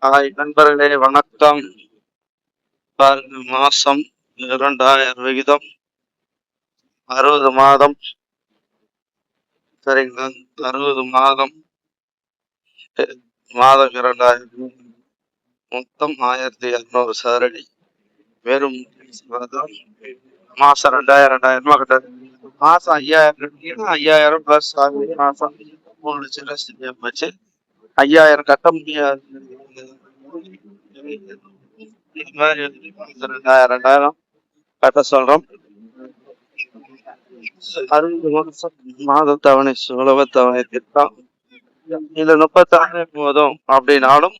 Hi நண்பர்களே, வணக்கம். பாருங்க, மாசம் 2000 விகிதம் 60 மாதம். சரிங்களா? 60 மாதம் மாதம் 2000 மொத்தம் 1200 சதுரடி. வெறும் மாசம் 2000 கட்டாது. மாசம் 5000 கட்டிங்கன்னா 5000 பிளஸ் மாசம் 3 லட்சம் ரூபாய் வச்சு 5000 கட்ட முடியாது. இது மாதிரி 2000 கட்ட சொல்றோம். 60 மாசம் மாத தவணை சுலப தவணை திட்டம். இதுல 36 போதும் அப்படின்னாலும்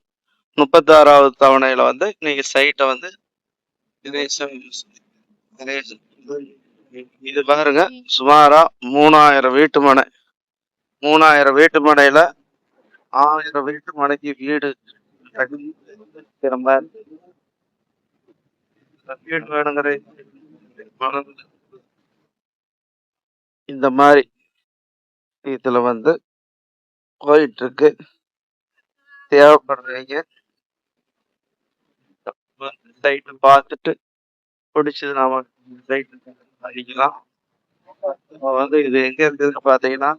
36வது தவணையில வந்து நீங்க சைட்டை வந்து இது பாருங்க, சுமாரா 3000 வீட்டு மனை. 3000 வீட்டு மனையில 1000 வீட்டு மனைக்கு வீடு வீடு வேணுங்கிற இந்த மாதிரி இதுல வந்து போயிட்டு இருக்கு. தேவைப்படுறீங்க சைட்டு பார்த்துட்டு பிடிச்சது நாம சைட்டு அடிக்கலாம். வந்து இது எங்க இருக்குதுன்னு பாத்தீங்கன்னா,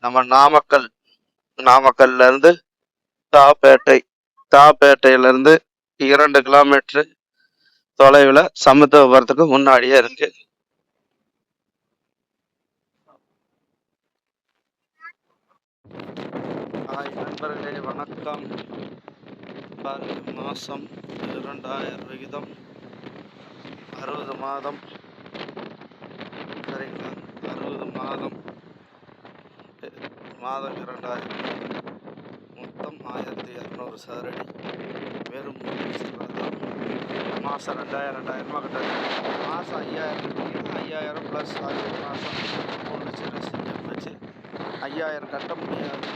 நம்ம நாமக்கல்ல இருந்து தாப்பேட்டையில இருந்து 2 கிலோமீட்டர் தொலைவுல சமத்துவபுரத்துக்கு முன்னாடியே இருக்கு. ஹாய் நண்பர்களே, வணக்கம். பாருங்க, மாசம் 2000 விகிதம் 60 மாதம். சரிங்களா? 60 மாதம் 2000 மொத்தம் 1200 சதுரடி. வெறும் மாசம் 2000 கட்டாது. மாசம் 5000 கட்டிங்கன்னா 5000 பிளஸ் மாசம் 3 லட்சம் ரூபாய் வச்சு 5000 கட்ட முடியாது.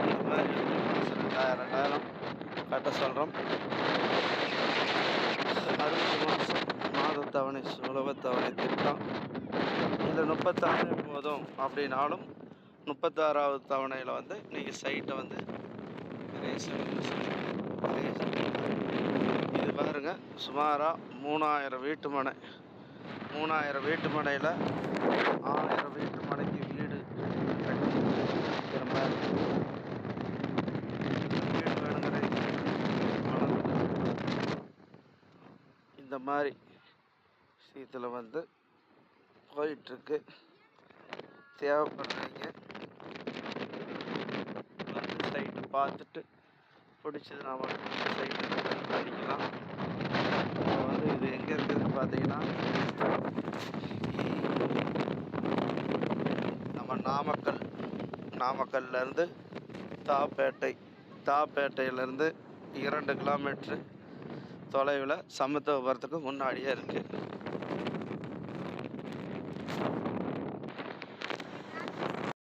இது மாதிரி மாசம் 2000 கட்ட சொல்றோம். 60 மாசம் மாத தவணை சுலப தவணை திட்டம். இதுல 36 போதும் அப்படின்னாலும் 36வது தவணையில வந்து நீங்க சைட்டை வந்து இது பாருங்க, சுமாரா 3000 வீட்டு மனை. 3000 வீட்டு மனையில 1000 வீட்டு மனைக்கு வீடு வேணுங்கிற இந்த மாதிரி இதுல வந்து போயிட்டு இருக்கு. தேவைப்படுறீங்க சைட்டு பார்த்துட்டு பிடிச்சது நாம சைட்டு அடிக்கலாம். வந்து இது எங்க இருக்குதுன்னு பார்த்தீங்கன்னா, நம்ம நாமக்கல்ல இருந்து தாப்பேட்டையில இருந்து 2 கிலோமீட்டர் தொலைவில் சமத்துவபுரத்துக்கு முன்னாடியே இருக்கு.